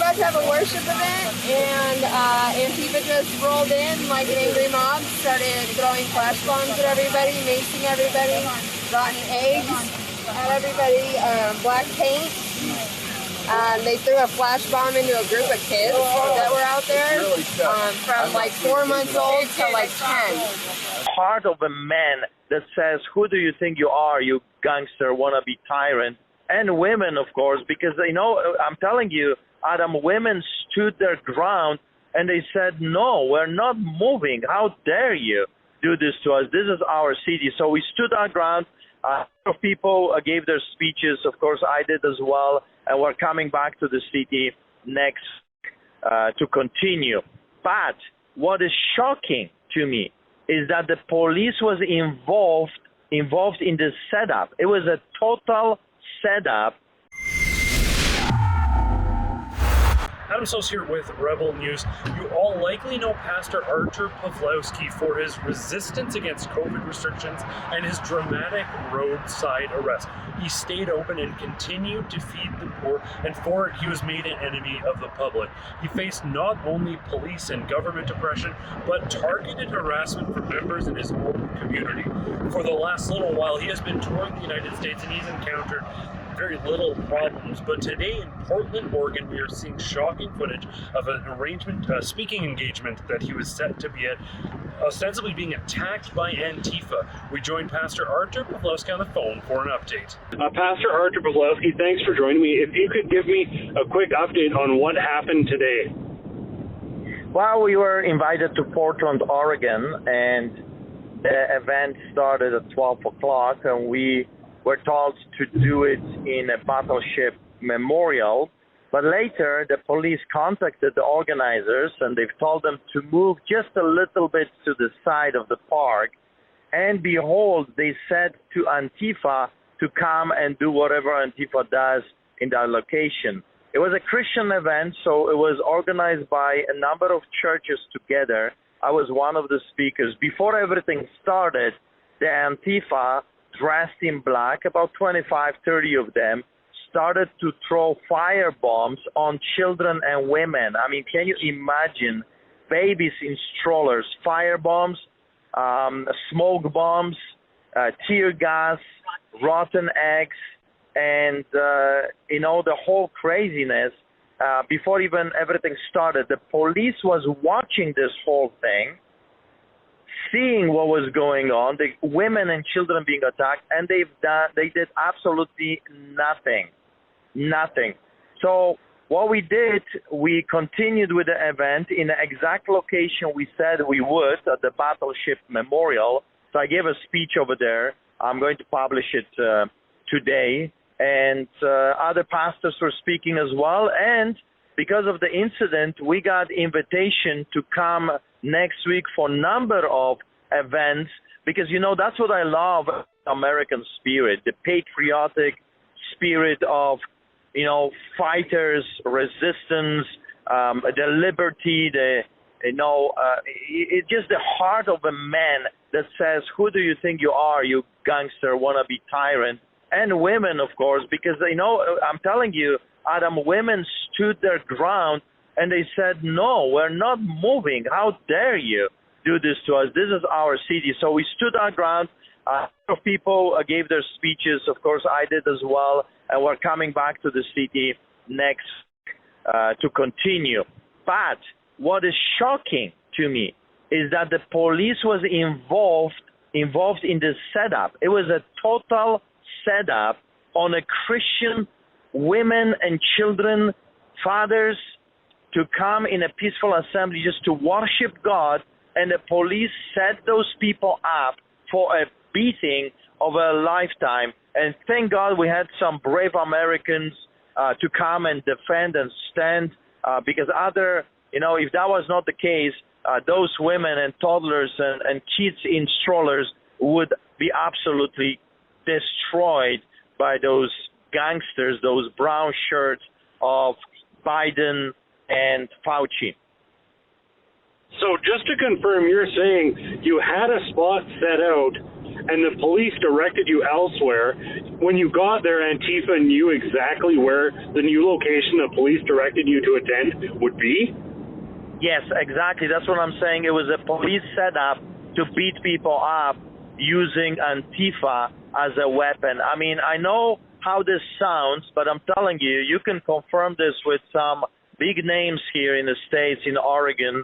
about to have a worship event, and Antifa just rolled in like an angry mob, started throwing flash bombs at everybody, macing everybody, rotten eggs at everybody, black paint. They threw a flash bomb into a group of kids that were out there, from like 4 months old to like 10. Part of a man that says, "Who do you think you are, you gangster, wannabe tyrant?" And women, of course, because I'm telling you, Adam, women stood their ground and they said, "No, we're not moving. How dare you do this to us? This is our city." So we stood our ground. People gave their speeches. Of course, I did as well. And we're coming back to the city next to continue. But what is shocking to me is that the police was involved in this setup. It was a total setup. Adam Soos here with Rebel News. You all likely know Pastor Artur Pawlowski for his resistance against COVID restrictions and his dramatic roadside arrest. He stayed open and continued to feed the poor, and for it he was made an enemy of the public. He faced not only police and government oppression, but targeted harassment from members in his own community. For the last little while, he has been touring the United States and he's encountered very little problems, but today in Portland, Oregon, we are seeing shocking footage of an speaking engagement that he was set to be at, ostensibly being attacked by Antifa. We joined Pastor Artur Pawlowski on the phone for an update. Pastor Artur Pawlowski, thanks for joining me. If you could give me a quick update on what happened today. Well, we were invited to Portland, Oregon, and the event started at 12 o'clock, and we were told to do it in a battleship memorial. But later, the police contacted the organizers, and they've told them to move just a little bit to the side of the park. And behold, they said to Antifa to come and do whatever Antifa does in that location. It was a Christian event, so it was organized by a number of churches together. I was one of the speakers. Before everything started, the Antifa, dressed in black, about 25, 30 of them, started to throw fire bombs on children and women. I mean, can you imagine babies in strollers, fire bombs, smoke bombs, tear gas, rotten eggs, and, the whole craziness. Before even everything started, the police was watching this whole thing, seeing what was going on, the women and children being attacked, and they did absolutely nothing. So what we did, we continued with the event in the exact location we said we would, at the Battleship Memorial. So I gave a speech over there. I'm going to publish it today, and other pastors were speaking as well. And because of the incident, we got invitation to come next week for a number of events, because that's what I love, American spirit, the patriotic spirit of fighters, resistance, the liberty, it's just the heart of a man that says, "Who do you think you are, you gangster, wannabe tyrant?" And women, of course, because I'm telling you, Adam, women stood their ground and they said, "No, we're not moving. How dare you do this to us? This is our city." So we stood our ground. People gave their speeches. Of course, I did as well. And we're coming back to the city next to continue. But what is shocking to me is that the police was involved in this setup. It was a total setup on a Christian women and children, fathers, to come in a peaceful assembly just to worship God, and the police set those people up for a beating of a lifetime. And thank God we had some brave Americans to come and defend and stand, because if that was not the case, those women and toddlers and kids in strollers would be absolutely destroyed by those gangsters, those brown shirts of Biden and Fauci. So just to confirm, you're saying you had a spot set out and the police directed you elsewhere. When you got there, Antifa knew exactly where the new location the police directed you to attend would be? Yes, exactly. That's what I'm saying. It was a police setup to beat people up using Antifa as a weapon. I mean, I know how this sounds, but I'm telling you, you can confirm this with some big names here in the States, in Oregon,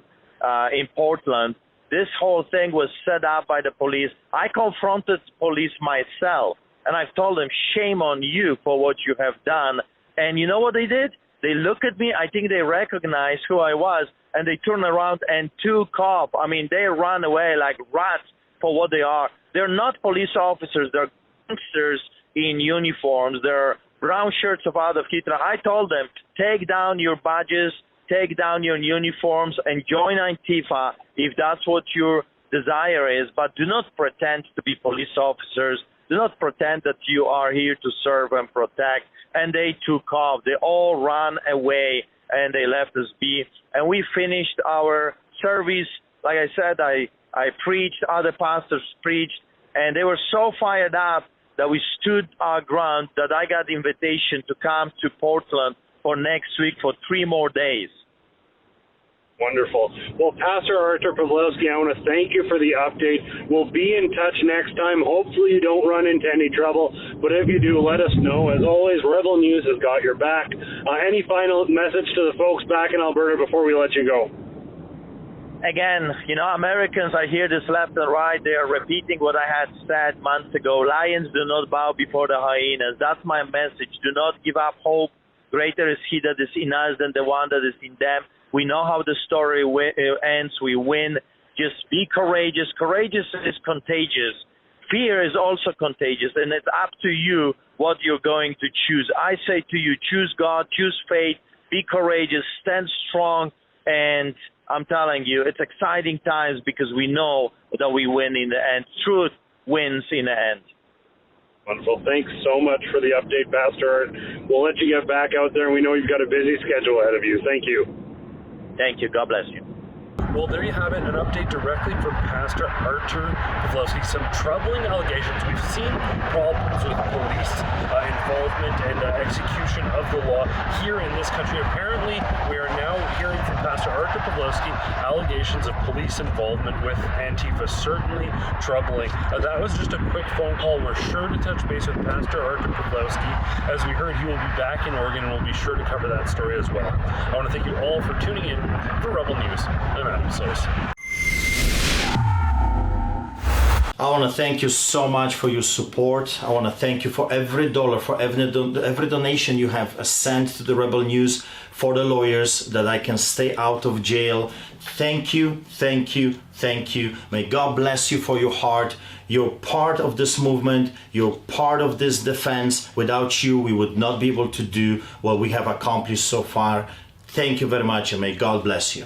in Portland. This whole thing was set up by the police. I confronted police myself, and I've told them, shame on you for what you have done. And you know what they did? They look at me, I think they recognize who I was, and they turn around and took off. I mean, they run away like rats for what they are. They're not police officers. They're gangsters in uniforms. They're brown shirts of Adolf Hitler. I told them, take down your badges, take down your uniforms, and join Antifa if that's what your desire is. But do not pretend to be police officers. Do not pretend that you are here to serve and protect. And they took off. They all ran away, and they left us be. And we finished our service. Like I said, I preached, other pastors preached, and they were so fired up that we stood our ground that I got the invitation to come to Portland for next week for 3 more days. Wonderful. Well, Pastor Artur Pawlowski, I want to thank you for the update. We'll be in touch next time. Hopefully you don't run into any trouble, but if you do, let us know. As always, Rebel News has got your back. Any final message to the folks back in Alberta before we let you go? Again, you know, Americans, I hear this left and right. They are repeating what I had said months ago. Lions do not bow before the hyenas. That's my message. Do not give up hope. Greater is he that is in us than the one that is in them. We know how the story ends. We win. Just be courageous. Courageous is contagious. Fear is also contagious, and it's up to you what you're going to choose. I say to you, choose God, choose faith, be courageous, stand strong, and I'm telling you, it's exciting times because we know that we win in the end. Truth wins in the end. Wonderful. Thanks so much for the update, Pastor. We'll let you get back out there, and we know you've got a busy schedule ahead of you. Thank you. Thank you. God bless you. Well, there you have it, an update directly from Pastor Artur Pawlowski. Some troubling allegations. We've seen problems with police involvement and execution of the law here in this country. Apparently, we are now hearing from Pastor Artur Pawlowski allegations of police involvement with Antifa. Certainly troubling. That was just a quick phone call. We're sure to touch base with Pastor Artur Pawlowski. As we heard, he will be back in Oregon, and we'll be sure to cover that story as well. I want to thank you all for tuning in for Rebel News. I'm Artur. Soos. I want to thank you so much for your support. I want to thank you for every dollar, for every donation you have sent to the Rebel News, for the lawyers, that I can stay out of jail. Thank you, thank you, thank you. May God bless you for your heart. You're part of this movement. You're part of this defense. Without you, we would not be able to do what we have accomplished so far. Thank you very much, and may God bless you.